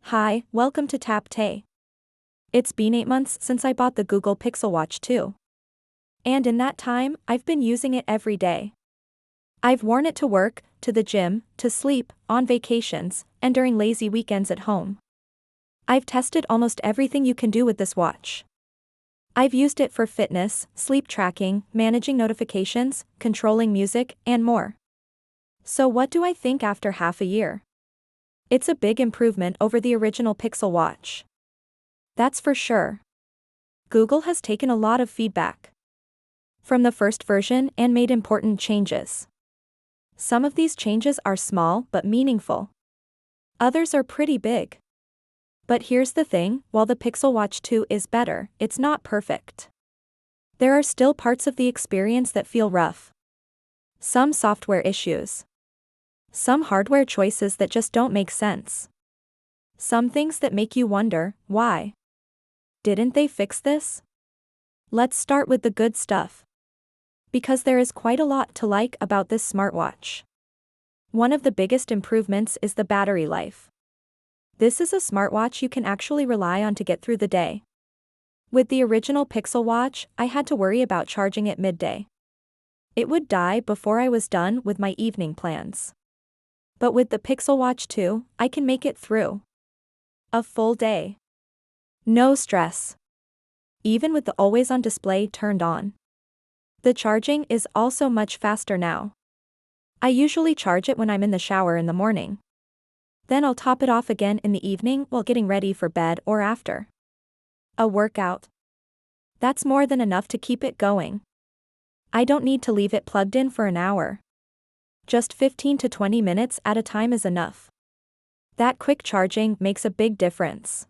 Hi, welcome to Tap Tay. It's been 8 months since I bought the Google Pixel Watch 2. And in that time, I've been using it every day. I've worn it to work, to the gym, to sleep, on vacations, and during lazy weekends at home. I've tested almost everything you can do with this watch. I've used it for fitness, sleep tracking, managing notifications, controlling music, and more. So what do I think after half a year? It's a big improvement over the original Pixel Watch. That's for sure. Google has taken a lot of feedback from the first version and made important changes. Some of these changes are small but meaningful. Others are pretty big. But here's the thing, while the Pixel Watch 2 is better, it's not perfect. There are still parts of the experience that feel rough. Some software issues. Some hardware choices that just don't make sense. Some things that make you wonder, why? Didn't they fix this? Let's start with the good stuff. Because there is quite a lot to like about this smartwatch. One of the biggest improvements is the battery life. This is a smartwatch you can actually rely on to get through the day. With the original Pixel Watch, I had to worry about charging it midday. It would die before I was done with my evening plans. But with the Pixel Watch 2, I can make it through a full day. No stress. Even with the always-on display turned on. The charging is also much faster now. I usually charge it when I'm in the shower in the morning. Then I'll top it off again in the evening while getting ready for bed or after a workout. That's more than enough to keep it going. I don't need to leave it plugged in for an hour. Just 15 to 20 minutes at a time is enough. That quick charging makes a big difference.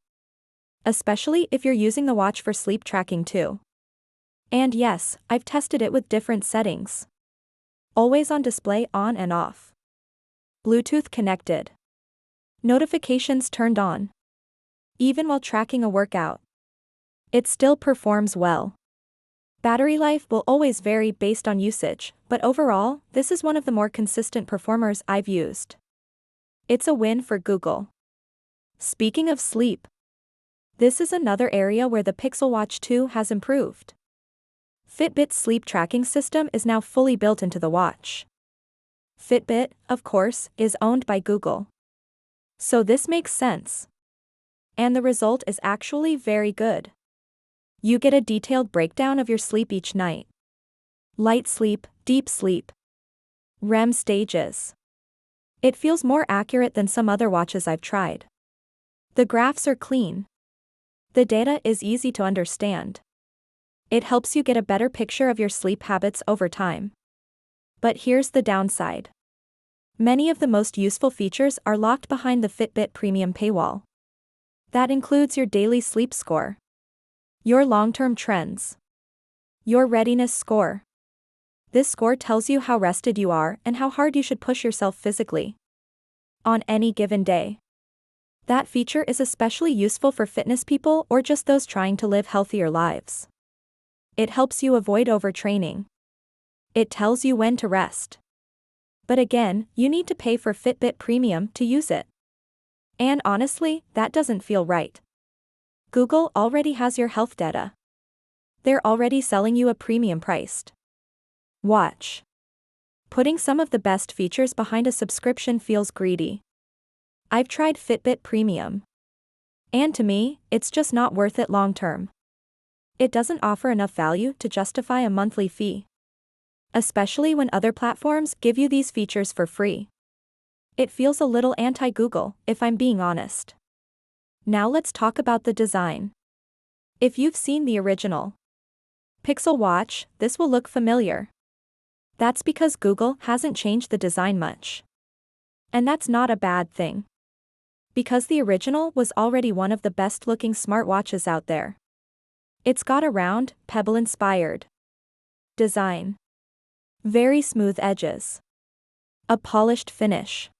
Especially if you're using the watch for sleep tracking too. And yes, I've tested it with different settings. Always on display on and off. Bluetooth connected. Notifications turned on. Even while tracking a workout. It still performs well. Battery life will always vary based on usage, but overall, this is one of the more consistent performers I've used. It's a win for Google. Speaking of sleep, this is another area where the Pixel Watch 2 has improved. Fitbit's sleep tracking system is now fully built into the watch. Fitbit, of course, is owned by Google. So this makes sense. And the result is actually very good. You get a detailed breakdown of your sleep each night. Light sleep, deep sleep, REM stages. It feels more accurate than some other watches I've tried. The graphs are clean. The data is easy to understand. It helps you get a better picture of your sleep habits over time. But here's the downside. Many of the most useful features are locked behind the Fitbit Premium paywall. That includes your daily sleep score, your long-term trends, your readiness score. This score tells you how rested you are and how hard you should push yourself physically on any given day. That feature is especially useful for fitness people or just those trying to live healthier lives. It helps you avoid overtraining. It tells you when to rest. But again, you need to pay for Fitbit Premium to use it. And honestly, that doesn't feel right. Google already has your health data. They're already selling you a premium-priced watch. Putting some of the best features behind a subscription feels greedy. I've tried Fitbit Premium. And to me, it's just not worth it long-term. It doesn't offer enough value to justify a monthly fee. Especially when other platforms give you these features for free. It feels a little anti-Google, if I'm being honest. Now let's talk about the design. If you've seen the original Pixel Watch, this will look familiar. That's because Google hasn't changed the design much. And that's not a bad thing. Because the original was already one of the best-looking smartwatches out there. It's got a round, pebble-inspired design. Very smooth edges. A polished finish.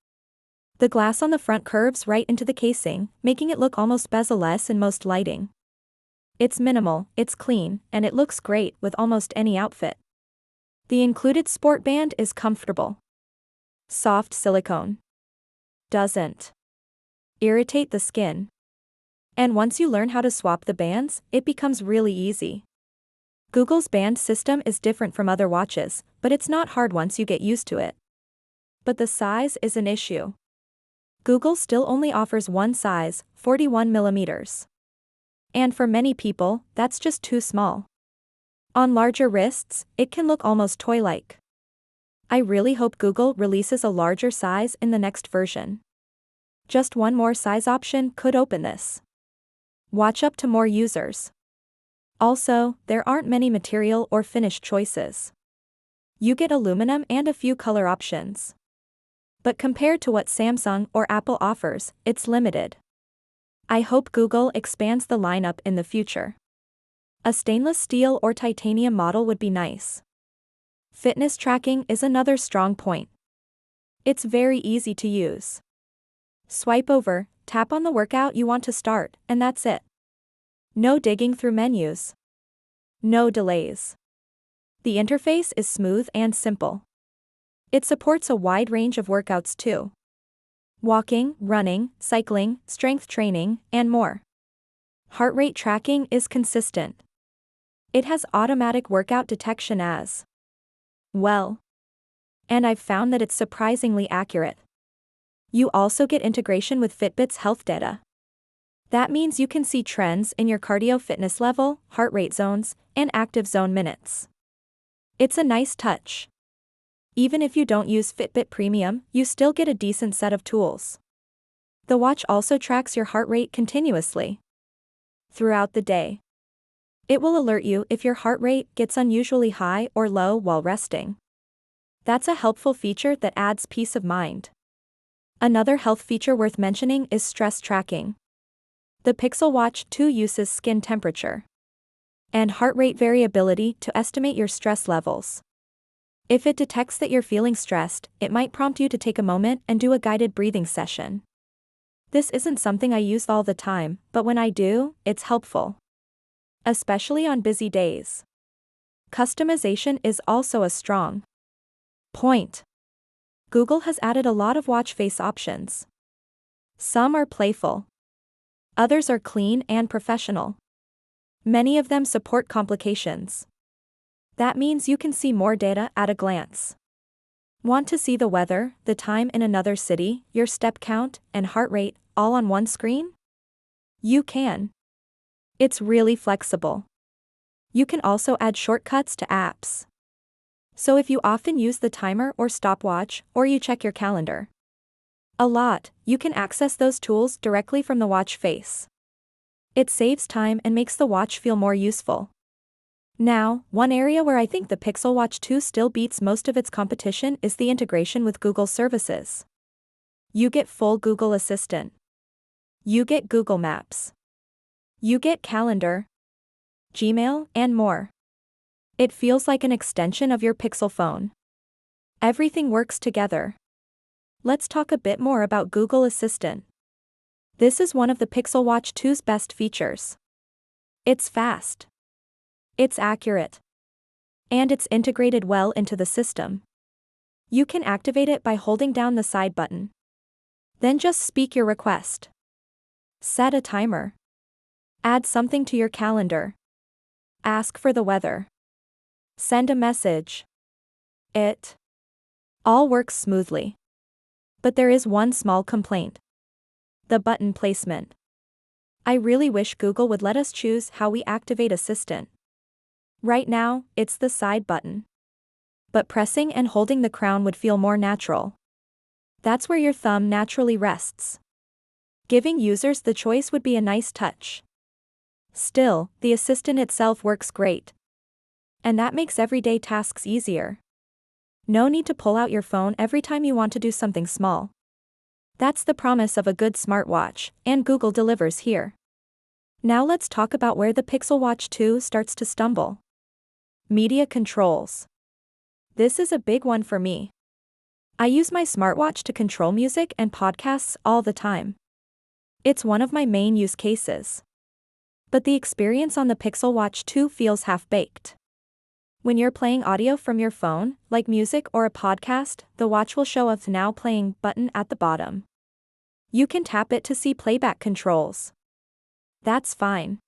The glass on the front curves right into the casing, making it look almost bezel-less in most lighting. It's minimal, it's clean, and it looks great with almost any outfit. The included sport band is comfortable. Soft silicone. Doesn't irritate the skin. And once you learn how to swap the bands, it becomes really easy. Google's band system is different from other watches, but it's not hard once you get used to it. But the size is an issue. Google still only offers one size, 41mm. And for many people, that's just too small. On larger wrists, it can look almost toy-like. I really hope Google releases a larger size in the next version. Just one more size option could open this watch up to more users. Also, there aren't many material or finish choices. You get aluminum and a few color options. But compared to what Samsung or Apple offers, it's limited. I hope Google expands the lineup in the future. A stainless steel or titanium model would be nice. Fitness tracking is another strong point. It's very easy to use. Swipe over, tap on the workout you want to start, and that's it. No digging through menus. No delays. The interface is smooth and simple. It supports a wide range of workouts too. Walking, running, cycling, strength training, and more. Heart rate tracking is consistent. It has automatic workout detection as well. And I've found that it's surprisingly accurate. You also get integration with Fitbit's health data. That means you can see trends in your cardio fitness level, heart rate zones, and active zone minutes. It's a nice touch. Even if you don't use Fitbit Premium, you still get a decent set of tools. The watch also tracks your heart rate continuously throughout the day. It will alert you if your heart rate gets unusually high or low while resting. That's a helpful feature that adds peace of mind. Another health feature worth mentioning is stress tracking. The Pixel Watch 2 uses skin temperature and heart rate variability to estimate your stress levels. If it detects that you're feeling stressed, it might prompt you to take a moment and do a guided breathing session. This isn't something I use all the time, but when I do, it's helpful. Especially on busy days. Customization is also a strong point. Google has added a lot of watch face options. Some are playful. Others are clean and professional. Many of them support complications. That means you can see more data at a glance. Want to see the weather, the time in another city, your step count, and heart rate, all on one screen? You can. It's really flexible. You can also add shortcuts to apps. So if you often use the timer or stopwatch, or you check your calendar a lot, you can access those tools directly from the watch face. It saves time and makes the watch feel more useful. Now, one area where I think the Pixel Watch 2 still beats most of its competition is the integration with Google services. You get full Google Assistant. You get Google Maps. You get Calendar, Gmail, and more. It feels like an extension of your Pixel phone. Everything works together. Let's talk a bit more about Google Assistant. This is one of the Pixel Watch 2's best features. It's fast. It's accurate. And it's integrated well into the system. You can activate it by holding down the side button. Then just speak your request. Set a timer. Add something to your calendar. Ask for the weather. Send a message. It all works smoothly. But there is one small complaint. The button placement. I really wish Google would let us choose how we activate Assistant. Right now, it's the side button. But pressing and holding the crown would feel more natural. That's where your thumb naturally rests. Giving users the choice would be a nice touch. Still, the Assistant itself works great. And that makes everyday tasks easier. No need to pull out your phone every time you want to do something small. That's the promise of a good smartwatch, and Google delivers here. Now let's talk about where the Pixel Watch 2 starts to stumble. Media controls. This is a big one for me. I use my smartwatch to control music and podcasts all the time. It's one of my main use cases. But the experience on the Pixel Watch 2 feels half-baked. When you're playing audio from your phone, like music or a podcast, the watch will show a Now Playing button at the bottom. You can tap it to see playback controls. That's fine.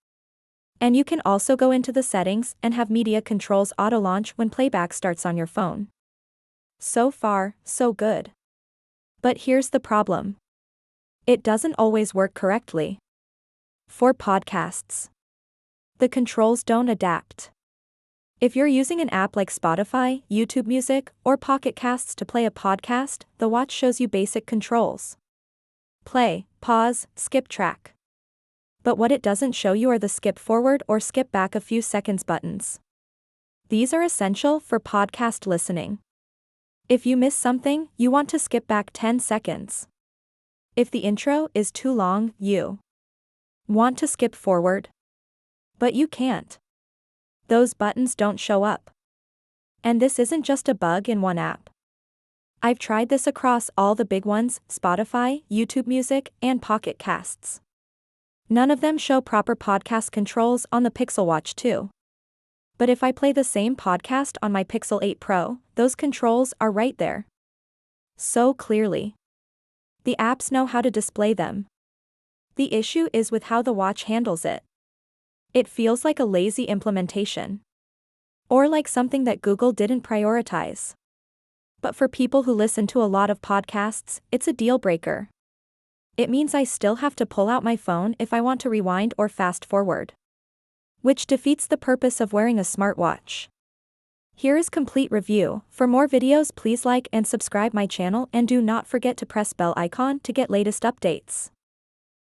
And you can also go into the settings and have media controls auto-launch when playback starts on your phone. So far, so good. But here's the problem. It doesn't always work correctly. For podcasts, the controls don't adapt. If you're using an app like Spotify, YouTube Music, or Pocket Casts to play a podcast, the watch shows you basic controls. Play, pause, skip track. But what it doesn't show you are the skip forward or skip back a few seconds buttons. These are essential for podcast listening. If you miss something, you want to skip back 10 seconds. If the intro is too long, you want to skip forward. But you can't. Those buttons don't show up. And this isn't just a bug in one app. I've tried this across all the big ones, Spotify, YouTube Music, and Pocket Casts. None of them show proper podcast controls on the Pixel Watch 2. But if I play the same podcast on my Pixel 8 Pro, those controls are right there. So clearly. The apps know how to display them. The issue is with how the watch handles it. It feels like a lazy implementation. Or like something that Google didn't prioritize. But for people who listen to a lot of podcasts, it's a deal breaker. It means I still have to pull out my phone if I want to rewind or fast forward. Which defeats the purpose of wearing a smartwatch. Here is complete review. For more videos, please like and subscribe my channel, and do not forget to press bell icon to get latest updates.